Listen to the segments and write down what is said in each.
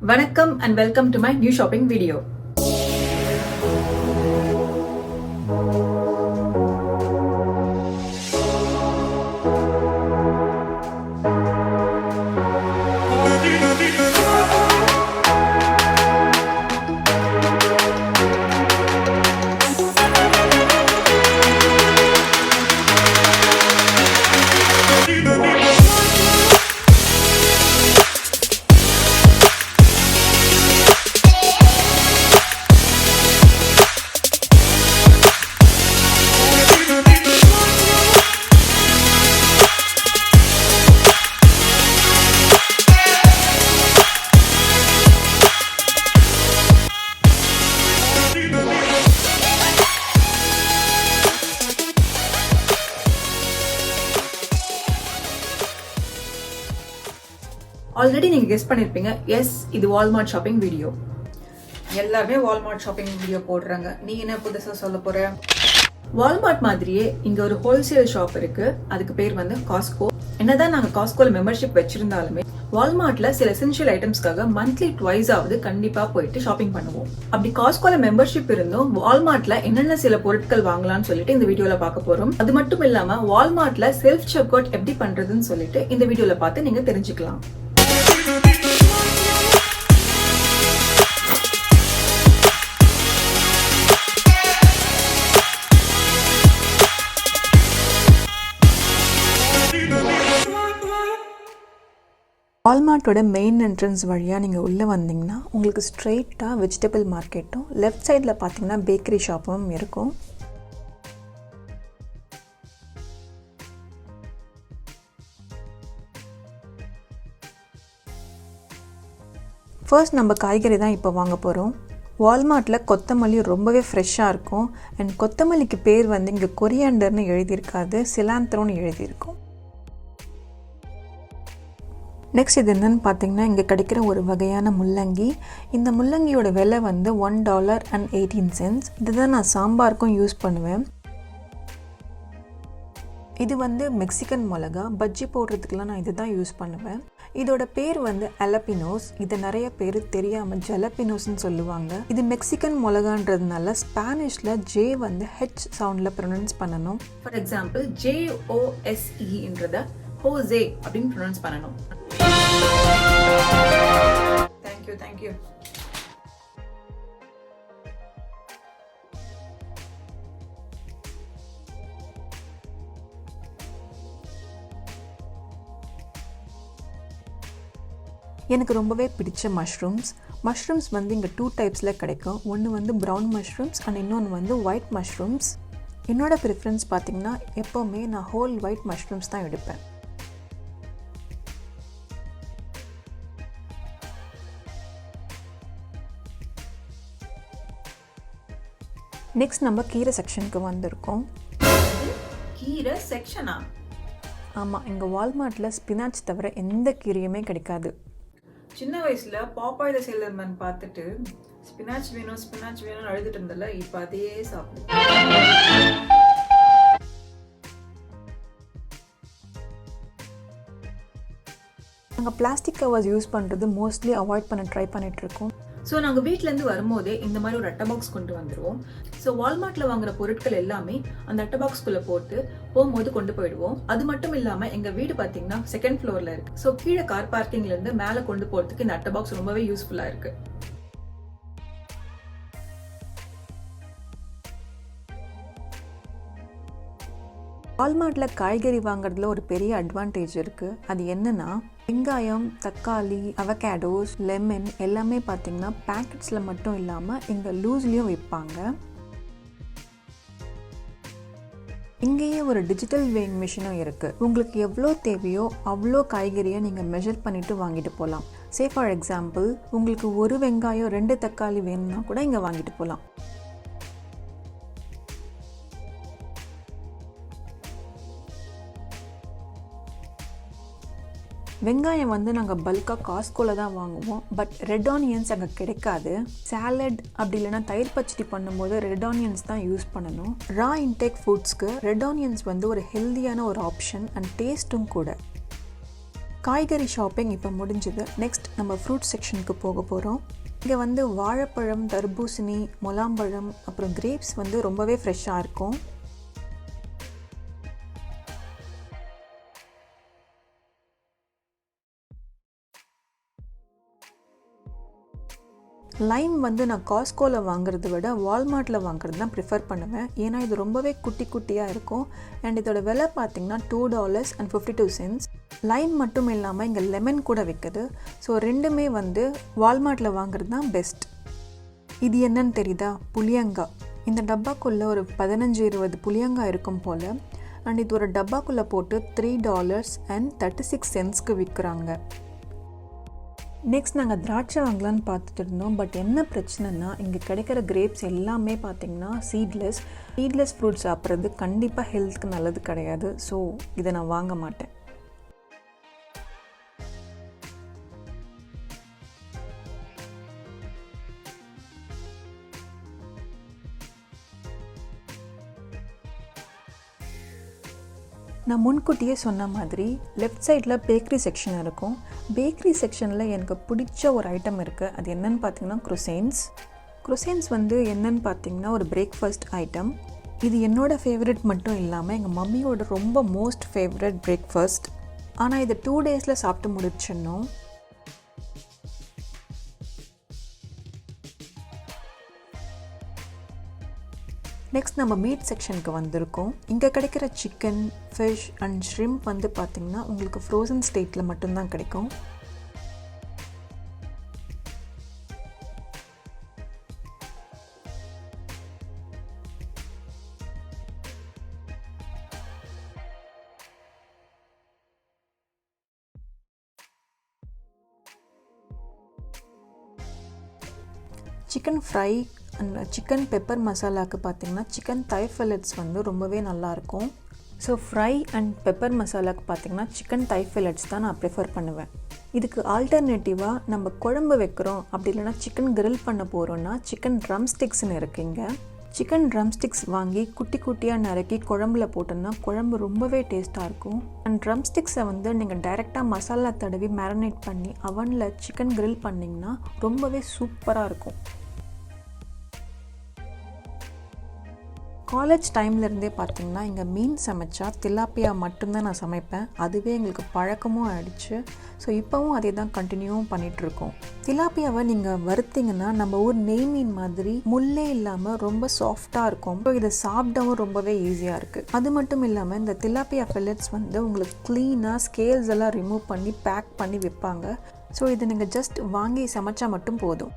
Vanakkam and welcome to my new shopping video. Already நீங்கள் guess பண்ணியிருப்பீங்க, S இது Walmart shopping video. எல்லாருமே Walmart shopping video போடுறாங்க. நீ என்ன புதுசாக சொல்ல போற? வால்மார்ட் மாதிரியே இங்கே ஒரு ஹோல்சேல் ஷாப் இருக்கு. அதுக்கு பேர் வந்து காஸ்கோ. என்னதான் நாங்கள் காஸ்கோல மெம்பர்ஷிப் வச்சிருந்தாலுமே வால்மார்ட்ல சில எசென்ஷியல் ஐட்டம்ஸ்க்காக மந்த்லி ட்வைஸ் ஆகுது கண்டிப்பா போயிட்டு ஷாப்பிங் பண்ணுவோம். அப்படி காஸ்கோல மெம்பர்ஷிப் இருந்தும் வால்மார்ட்ல என்னென்ன சில பொருட்கள் வாங்கலாம்னு சொல்லிட்டு இந்த வீடியோல பார்க்க போறோம். அது மட்டும் இல்லாம வால்மார்ட்ல செல்ஃப் செக் அவுட் எப்படி பண்றதுன்னு சொல்லிட்டு இந்த வீடியோல பார்த்து நீங்க தெரிஞ்சுக்கலாம். வால்மார்ட்டோட மெயின் என்ட்ரன்ஸ் வழியாக நீங்கள் உள்ளே வந்தீங்கன்னா உங்களுக்கு ஸ்ட்ரெயிட்டாக வெஜிடபிள் மார்க்கெட்டும் லெஃப்ட் சைடில் பார்த்தீங்கன்னா பேக்கரி ஷாப்பும் இருக்கும். ஃபர்ஸ்ட் நம்ம காய்கறி தான் இப்போ வாங்க போகிறோம். வால்மார்ட்டில் கொத்தமல்லி ரொம்பவே ஃப்ரெஷ்ஷாக இருக்கும். அண்ட் கொத்தமல்லிக்கு பேர் வந்து இங்கே கொரியாண்டர்னு எழுதியிருக்காது, சிலாந்த்ரோன்னு எழுதியிருக்கும். நெக்ஸ்ட் இது என்னன்னு பார்த்தீங்கன்னா இங்கே கிடைக்கிற ஒரு வகையான முள்ளங்கி. இந்த முள்ளங்கியோட விலை வந்து $1.18. இதுதான் நான் சாம்பாருக்கும் யூஸ் பண்ணுவேன். இது வந்து மெக்சிகன் மிளகா. பஜ்ஜி போடுறதுக்கெலாம் நான் இது தான் யூஸ் பண்ணுவேன். இதோட பேர் வந்து அலபினோஸ். இதை நிறைய பேர் தெரியாமல் ஜலபினோஸ்ன்னு சொல்லுவாங்க. இது மெக்சிகன் மிளகான்றதுனால ஸ்பானிஷில் ஜே வந்து ஹெச் சவுண்டில் ப்ரொனவுன்ஸ் பண்ணணும். ஃபார் எக்ஸாம்பிள் JOSEன்றதை ஹோசே அப்படின்னு ப்ரொனவுன்ஸ் பண்ணணும். தேங்க்யூ. எனக்கு ரொம்பவே பிடிச்ச மஷ்ரூம்ஸ் வந்து இங்கே 2 டைப்ஸில் கிடைக்கும். ஒன்று வந்து ப்ரௌன் மஷ்ரூம்ஸ் அண்ட் இன்னொன்று வந்து ஒயிட் மஷ்ரூம்ஸ். என்னோட ப்ரிஃபரன்ஸ் பார்த்திங்கன்னா எப்போவுமே நான் ஹோல் ஒயிட் மஷ்ரூம்ஸ் தான் எடுப்பேன். நெக்ஸ்ட் நம்ம கீரை செக்ஷனுக்கு வந்திருக்கோம். கீரை செக்ஷனா? ஆமாம், இங்கே வால்மார்ட்டில் ஸ்பினாச் தவிர எந்த கீரையுமே கிடைக்காது. சின்ன வயசில் பாப்பாயில் சேலர்மேன் பார்த்துட்டு ஸ்பினாச் வேணும்னு அழுதுட்டு இருந்தல, இப்போ அதையே சாப்பிடு. நாங்கள் பிளாஸ்டிக் கவர்ஸ் யூஸ் பண்ணுறது மோஸ்ட்லி அவாய்ட் பண்ண ட்ரை பண்ணிகிட்ருக்கோம். ஸோ நாங்கள் வீட்டிலேருந்து வரும்போதே இந்த மாதிரி ஒரு அட்டை பாக்ஸ் கொண்டு வந்துடுவோம். ஸோ வால்மார்ட்டில் வாங்குற பொருட்கள் எல்லாமே அந்த அட்டை பாக்ஸ்குள்ளே போட்டு போகும்போது கொண்டு போயிடுவோம். அது மட்டும் இல்லாமல் எங்கள் வீடு பார்த்தீங்கன்னா 2nd ஃப்ளோரில் இருக்குது. ஸோ கீழே கார் பார்க்கிங்லேருந்து மேலே கொண்டு போகிறதுக்கு இந்த அட்டை பாக்ஸ் ரொம்பவே யூஸ்ஃபுல்லாக இருக்குது. வால்மார்ட்டில் காய்கறி வாங்குறதுல ஒரு பெரிய அட்வான்டேஜ் இருக்குது. அது என்னன்னா வெங்காயம், தக்காளி, அவகேடோஸ், லெமன் எல்லாமே பார்த்தீங்கன்னா பேக்கெட்ஸில் மட்டும் இல்லாமல் இங்கே லூஸ்லேயும் விற்பாங்க. இங்கேயே ஒரு டிஜிட்டல் வேயிங் மிஷினும் இருக்குது. உங்களுக்கு எவ்வளோ தேவையோ அவ்வளோ காய்கறியை நீங்கள் மெஷர் பண்ணிவிட்டு வாங்கிட்டு போகலாம். ஃபார் எக்ஸாம்பிள் உங்களுக்கு 1 வெங்காயம் 2 தக்காளி வேணும்னா கூட இங்கே வாங்கிட்டு போகலாம். வெங்காயம் வந்து நாங்கள் பல்காக காஸ்கோவில் தான் வாங்குவோம். பட் ரெட் ஆனியன்ஸ் அங்கே கிடைக்காது. சாலட் அப்படி இல்லைனா தயிர் பச்சடி பண்ணும்போது ரெட் ஆனியன்ஸ் தான் யூஸ் பண்ணணும். ரா இன்டேக் ஃபுட்ஸ்க்கு ரெட் ஆனியன்ஸ் வந்து ஒரு ஹெல்தியான ஒரு ஆப்ஷன் அண்ட் டேஸ்ட்டும் கூட. காய்கறி ஷாப்பிங் இப்போ முடிஞ்சுது. நெக்ஸ்ட் நம்ம ஃப்ரூட் செக்ஷனுக்கு போக போகிறோம். இங்கே வந்து வாழைப்பழம், தர்பூசணி, முலாம்பழம், அப்புறம் கிரேப்ஸ் வந்து ரொம்பவே ஃப்ரெஷ்ஷாக இருக்கும். லைம் வந்து நான் காஸ்கோவில் வாங்குறத விட வால்மார்ட்டில் வாங்குறது தான் ப்ரிஃபர் பண்ணுவேன். ஏன்னா இது ரொம்பவே குட்டி குட்டியாக இருக்கும். அண்ட் இதோட விலை பார்த்திங்கன்னா $2.52. லைம் மட்டும் இல்லாமல் இங்கே லெமன் கூட விற்குது. ஸோ ரெண்டுமே வந்து வால்மார்ட்டில் வாங்குறது தான் பெஸ்ட். இது என்னன்னு தெரியுதா? புளியங்காய். இந்த டப்பாக்குள்ளே ஒரு 15-20 புளியங்காய் இருக்கும் போல். அண்ட் இது ஒரு டப்பாக்குள்ளே போட்டு $3.36 விற்கிறாங்க. நெக்ஸ்ட் நாங்கள் திராட்சை வாங்கலான்னு பார்த்துட்டு இருந்தோம். பட் என்ன பிரச்சனைனா இங்கே கிடைக்கிற கிரேப்ஸ் எல்லாமே பார்த்திங்கன்னா சீட்லெஸ் ஃப்ரூட்ஸ் சாப்பிட்றது கண்டிப்பாக ஹெல்த்துக்கு நல்லது கிடையாது. ஸோ இதை நான் வாங்க மாட்டேன். நான் முன்கூட்டியே சொன்ன மாதிரி லெஃப்ட் சைடில் பேக்கரி செக்ஷன் இருக்கும். பேக்கரி செக்ஷனில் எனக்கு பிடிச்ச ஒரு ஐட்டம் இருக்குது. அது என்னென்னு பார்த்தீங்கன்னா குரோசன்ஸ் வந்து என்னென்னு பார்த்தீங்கன்னா ஒரு பிரேக்ஃபாஸ்ட் ஐட்டம். இது என்னோடய ஃபேவரட் மட்டும் இல்லாமல் எங்கள் மம்மியோட ரொம்ப மோஸ்ட் ஃபேவரட் பிரேக்ஃபாஸ்ட். ஆனால் இதை 2 டேஸில் சாப்பிட்டு முடிச்சிடணும். நெக்ஸ்ட் நம்ம மீட் செக்ஷனுக்கு வந்திருக்கோம். இங்கே கிடைக்கிற சிக்கன், ஃபிஷ் அண்ட் ஷ்ரிம்ப் வந்து பார்த்திங்கன்னா உங்களுக்கு ஃப்ரோசன் ஸ்டேட்டில் மட்டும்தான் கிடைக்கும். Chicken fry and chicken pepper மசாலாவுக்கு பார்த்திங்கன்னா சிக்கன் தை ஃபில்லட்ஸ் வந்து ரொம்பவே நல்லாயிருக்கும். ஸோ ஃப்ரை அண்ட் பெப்பர் மசாலாவுக்கு பார்த்திங்கன்னா சிக்கன் தை ஃபில்லட்ஸ் தான் நான் ப்ரிஃபர் பண்ணுவேன். இதுக்கு ஆல்டர்னேட்டிவாக நம்ம குழம்பு வைக்கிறோம், அப்படி இல்லைனா சிக்கன் கிரில் பண்ண போகிறோன்னா சிக்கன் ட்ரம் ஸ்டிக்ஸ்னு இருக்குங்க. சிக்கன் ட்ரம் ஸ்டிக்ஸ் வாங்கி குட்டி குட்டியாக நறுக்கி குழம்புல போட்டோன்னா குழம்பு ரொம்பவே டேஸ்ட்டாக இருக்கும். அண்ட் ட்ரம் ஸ்டிக்ஸை வந்து நீங்கள் டைரெக்டாக மசாலா தடவி மேரினேட் பண்ணி அவனில் சிக்கன் கிரில் பண்ணிங்கன்னா ரொம்பவே சூப்பராக இருக்கும். காலேஜ் டைம்லேருந்தே பார்த்திங்கன்னா இங்கே மீன் சமைச்சா திலாப்பியா மட்டும்தான் நான் சமைப்பேன். அதுவே எங்களுக்கு பழக்கமும் ஆகிடுச்சு. ஸோ இப்போவும் அதே தான் கண்டினியூவும் பண்ணிகிட்ருக்கோம். திலாப்பியாவை நீங்கள் வறுத்திங்கன்னா நம்ம ஊர் நெய் மீன் மாதிரி முள்ளே இல்லாமல் ரொம்ப சாஃப்டாக இருக்கும். ஸோ இதை சாப்பிடவும் ரொம்பவே ஈஸியாக இருக்குது. அது மட்டும் இல்லாமல் இந்த திலாப்பியா ஃபில்லட்ஸ் வந்து உங்களுக்கு க்ளீனாக ஸ்கேல்ஸ் எல்லாம் ரிமூவ் பண்ணி பேக் பண்ணி விற்பாங்க. ஸோ இதை நீங்கள் ஜஸ்ட் வாங்கி சமைச்சா மட்டும் போதும்.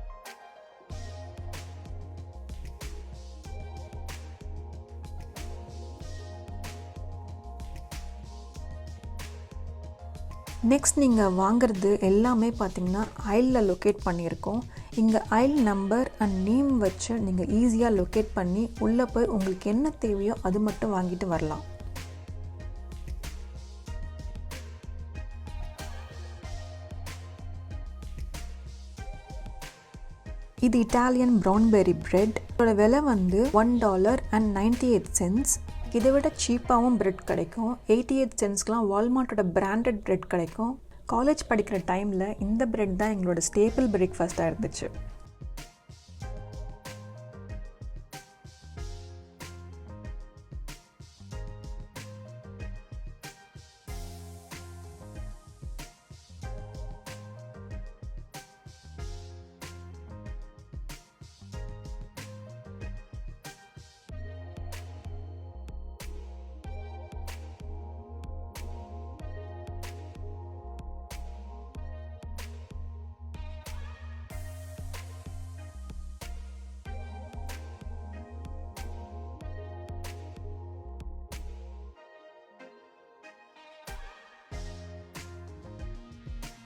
நெக்ஸ்ட் நீங்கள் வாங்கிறது எல்லாமே பார்த்திங்கன்னா ஐலில் லொக்கேட் பண்ணியிருக்கோம். இங்கே ஐல் நம்பர் அண்ட் நேம் வச்சு நீங்கள் ஈஸியாக லொக்கேட் பண்ணி உள்ளே போய் உங்களுக்கு என்ன தேவையோ அது மட்டும் வாங்கிட்டு வரலாம். இது இட்டாலியன் ப்ரௌன்பெர்ரி பிரெட். இதோட விலை வந்து $1.98. இதை விட சீப்பாகவும் பிரெட் கிடைக்கும். 88 சென்ட்ஸ்க்கெலாம் வால்மார்ட்டோட பிராண்டட் பிரெட் கிடைக்கும். காலேஜ் படிக்கிற டைமில் இந்த பிரெட் தான் எங்களோட ஸ்டேபிள் பிரேக்ஃபாஸ்ட்டாக இருந்துச்சு.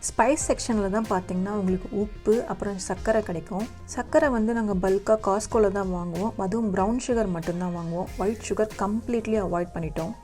ஸ்பைஸ் செக்ஷனில் தான் பார்த்திங்கன்னா உங்களுக்கு உப்பு அப்புறம் சர்க்கரை கிடைக்கும். சர்க்கரை வந்து நாங்கள் பல்காக காஸ்கோவில் தான் வாங்குவோம். அதுவும் ப்ரௌன் சுகர் மட்டும்தான் வாங்குவோம். ஒயிட் சுகர் கம்ப்ளீட்லி அவாய்ட் பண்ணிட்டோம்.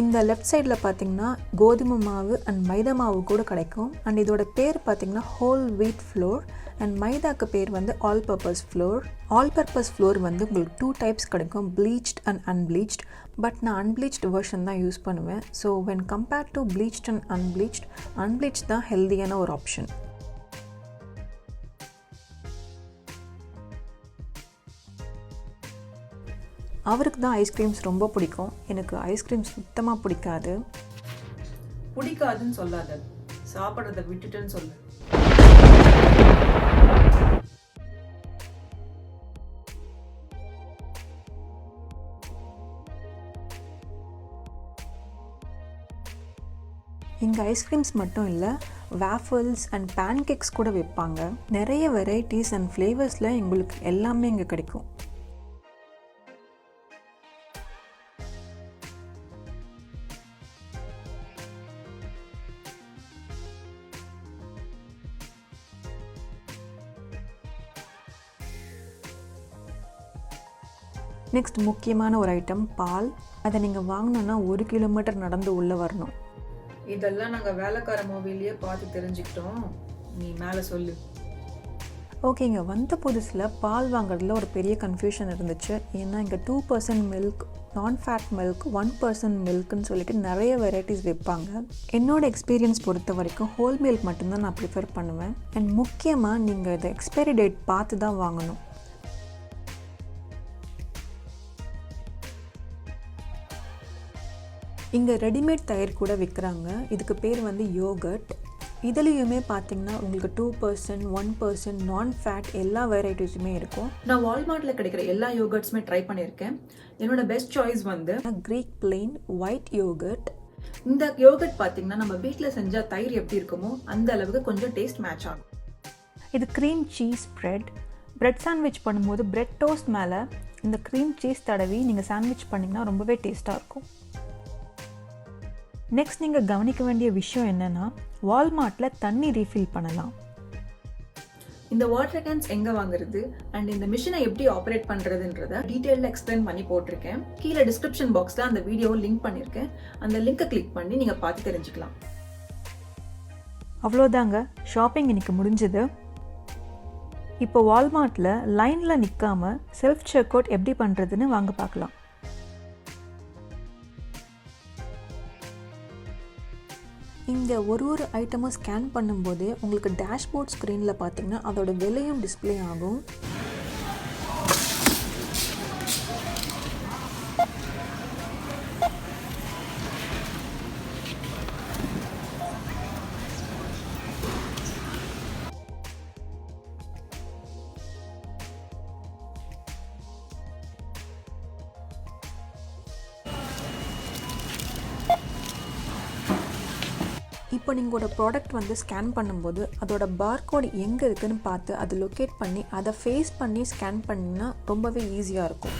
இந்த லெஃப்ட் சைடில் பார்த்தீங்கன்னா கோதுமை மாவு அண்ட் மைதா மாவு கூட கிடைக்கும். அண்ட் இதோட பேர் பார்த்தீங்கன்னா ஹோல் வீட் ஃப்ளோர் அண்ட் மைதாக்கு பேர் வந்து all purpose floor. All purpose floor வந்து உங்களுக்கு 2 டைப்ஸ் கிடைக்கும், ப்ளீச்ட் அண்ட் அன்ப்ளீச்ட். பட் நான் அன்ப்ளீச்ட் வெர்ஷன் தான் யூஸ் பண்ணுவேன். So when compared to bleached and unbleached தான் ஹெல்தியான ஒரு ஆப்ஷன். அவருக்கு தான் ஐஸ்கிரீம்ஸ் ரொம்ப பிடிக்கும். எனக்கு ஐஸ்கிரீம்ஸ் சுத்தமாக பிடிக்காது. பிடிக்காதுன்னு சொல்லாத, சாப்பிட்றத விட்டுட்டேன்னு சொல்லு. இங்கே ஐஸ்கிரீம்ஸ் மட்டும் இல்லை, வேஃபல்ஸ் அண்ட் பேன்கேக்ஸ் கூட வைப்பாங்க. நிறைய வெரைட்டிஸ் அண்ட் ஃப்ளேவர்ஸில் எங்களுக்கு எல்லாமே இங்கே கிடைக்கும். நெக்ஸ்ட் முக்கியமான ஒரு ஐட்டம் பால். அதை நீங்கள் வாங்கினோன்னா 1 கிலோமீட்டர் நடந்து உள்ளே வரணும். இதெல்லாம் நாங்கள் வேலைக்கார மூவிலேயே பார்த்து தெரிஞ்சுக்கிட்டோம். நீ மேலே சொல்லு. ஓகேங்க, வந்த புதுசில் பால் வாங்குறதுல ஒரு பெரிய கன்ஃபியூஷன் இருந்துச்சு. ஏன்னா இங்கே 2% மில்க், நான் ஃபேட் மில்க், 1% மில்க்னு சொல்லிட்டு நிறைய வெரைட்டிஸ் வைப்பாங்க. என்னோடய எக்ஸ்பீரியன்ஸ் பொறுத்த வரைக்கும் ஹோல் மில்க் மட்டும்தான் நான் ப்ரிஃபர் பண்ணுவேன். அண்ட் முக்கியமாக நீங்கள் இதை எக்ஸ்பைரி டேட் பார்த்து தான் வாங்கணும். இங்கே ரெடிமேட் தயிர் கூட விற்கிறாங்க. இதுக்கு பேர் வந்து யோகர்ட். இதுலேயுமே பார்த்தீங்கன்னா உங்களுக்கு 2%, 1%, நான் ஃபேட் எல்லா வெரைட்டிஸுமே இருக்கும். நான் வால்மார்ட்டில் கிடைக்கிற எல்லா யோகர்ட்ஸுமே ட்ரை பண்ணியிருக்கேன். என்னோட பெஸ்ட் சாய்ஸ் வந்து க்ரீக் பிளெயின் ஒயிட் யோகர்ட். இந்த யோகர்ட் பார்த்தீங்கன்னா நம்ம வீட்டில் செஞ்சால் தயிர் எப்படி இருக்குமோ அந்த அளவுக்கு கொஞ்சம் டேஸ்ட் மேட்ச் ஆகும். இது க்ரீம் சீஸ் பிரெட் சாண்ட்விச் பண்ணும்போது பிரெட் டோஸ்ட் மேலே இந்த க்ரீம் சீஸ் தடவி நீங்கள் சாண்ட்விச் பண்ணிங்கன்னா ரொம்பவே டேஸ்ட்டாக இருக்கும். நெக்ஸ்ட் நீங்கள் கவனிக்க வேண்டிய விஷயம் என்னென்னா, வால்மார்ட்டில் தண்ணி ரீஃபில் பண்ணலாம். இந்த வாட்டர் கேன்ஸ் எங்கே வாங்குறது அண்ட் இந்த மிஷினை எப்படி ஆப்ரேட் பண்ணுறதுன்றத டீட்டெயிலில் எக்ஸ்பிளைன் பண்ணி போட்டிருக்கேன். கீழே டிஸ்கிரிப்ஷன் பாக்ஸில் அந்த வீடியோவை லிங்க் பண்ணியிருக்கேன். அந்த லிங்கை கிளிக் பண்ணி நீங்கள் பார்த்து தெரிஞ்சுக்கலாம். அவ்வளோதாங்க, ஷாப்பிங் இன்னைக்கு முடிஞ்சது. இப்போ வால்மார்ட்டில் லைனில் நிற்காம செல்ஃப் செக் அவுட் எப்படி பண்ணுறதுன்னு வாங்க பார்க்கலாம். இந்த ஒரு ஐட்டமும் ஸ்கேன் பண்ணும்போது உங்களுக்கு டேஷ்போர்ட் ஸ்க்ரீனில் பார்த்தீங்கன்னா அதோட விலையும் டிஸ்பிளே ஆகும். இப்போ நீங்களோட ப்ராடக்ட் வந்து ஸ்கேன் பண்ணும்போது அதோட பார்கோடு எங்கே இருக்குதுன்னு பார்த்து அதை லொக்கேட் பண்ணி அதை ஃபேஸ் பண்ணி ஸ்கேன் பண்ணினா ரொம்பவே ஈஸியாக இருக்கும்.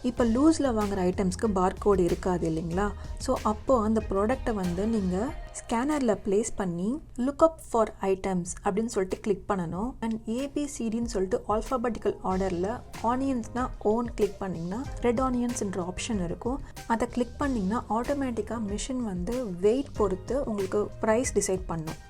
இப்போ லூஸில் வாங்குகிற ஐட்டம்ஸ்க்கு பார்கோடு இருக்காது இல்லைங்களா? ஸோ அப்போது அந்த ப்ராடக்டை வந்து நீங்கள் ஸ்கேனரில் ப்ளேஸ் பண்ணி லுக்அப் ஃபார் ஐட்டம்ஸ் அப்படின்னு சொல்லிட்டு கிளிக் பண்ணணும். அண்ட் ஏபிசிடின்னு சொல்லிட்டு ஆல்ஃபாபெட்டிக்கல் ஆர்டரில் ஆனியன்ஸ்னால் ஓன் கிளிக் பண்ணிங்கன்னா ரெட் ஆனியன்ஸ்ன்ற ஆப்ஷன் இருக்கும். அதை கிளிக் பண்ணிங்கன்னா ஆட்டோமேட்டிக்காக மிஷின் வந்து வெயிட் பொறுத்து உங்களுக்கு ப்ரைஸ் டிசைட் பண்ணும்.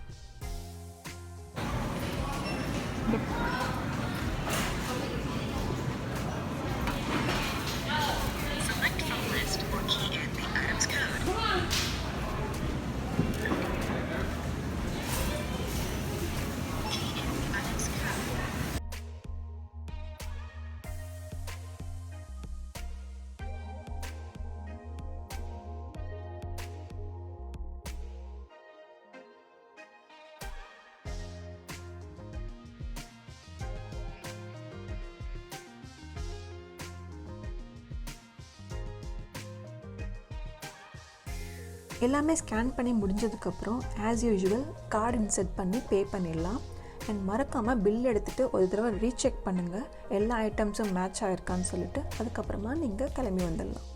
எல்லாமே ஸ்கேன் பண்ணி முடிஞ்சதுக்கப்புறம் ஆஸ் யூஷுவல் கார்டு இன்செர்ட் பண்ணி பே பண்ணிடலாம். அண்ட் மறக்காமல் பில் எடுத்துகிட்டு ஒரு தடவை ரீசெக் பண்ணுங்கள் எல்லா ஐட்டம்ஸும் மேட்ச் ஆகிருக்கான்னு சொல்லிட்டு. அதுக்கப்புறமா நீங்கள் கிளம்பி வந்துடலாம்.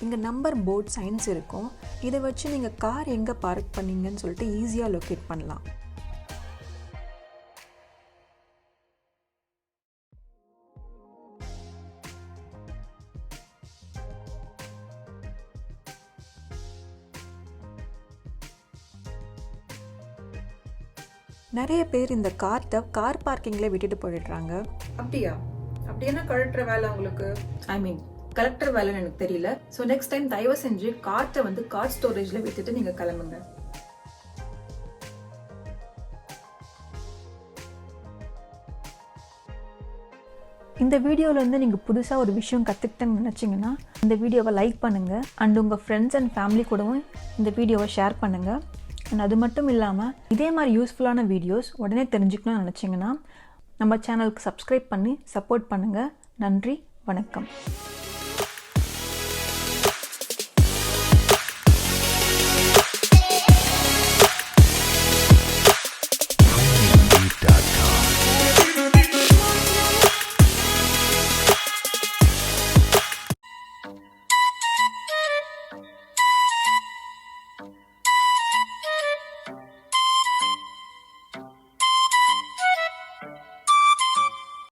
இங்கே நம்பர் போர்ட் சைன்ஸ் இருக்கும். இதை வச்சு நீங்கள் கார் எங்கே பார்க் பண்ணீங்கன்னு சொல்லிட்டு ஈஸியாக லொக்கேட் பண்ணலாம். நிறைய பேர் இந்த கார்ட்டை கார் பார்க்கிங்கில் விட்டுட்டு போயிடுறாங்க. அப்படியா? அப்படி என்ன கழட்டுற வேலை உங்களுக்கு? ஐ மீன் கலெக்டர் வேலைன்னு எனக்கு தெரியல. ஸோ நெக்ஸ்ட் டைம் தயவு செஞ்சு கார்ட்டை வந்து கார் ஸ்டோரேஜில் விட்டுட்டு நீங்கள் கிளம்புங்க. இந்த வீடியோவிலேருந்து நீங்கள் புதுசாக ஒரு விஷயம் கற்றுக்கிட்டேன்னு நினச்சிங்கன்னா இந்த வீடியோவை லைக் பண்ணுங்கள் அண்ட் உங்கள் ஃப்ரெண்ட்ஸ் அண்ட் ஃபேமிலி கூடவும் இந்த வீடியோவை ஷேர் பண்ணுங்கள். அண்ட் அது மட்டும் இல்லாமல் இதே மாதிரி யூஸ்ஃபுல்லான வீடியோஸ் உடனே தெரிஞ்சுக்கணும்னு நினச்சிங்கன்னா நம்ம சேனலுக்கு சப்ஸ்கிரைப் பண்ணி சப்போர்ட் பண்ணுங்கள். நன்றி, வணக்கம்.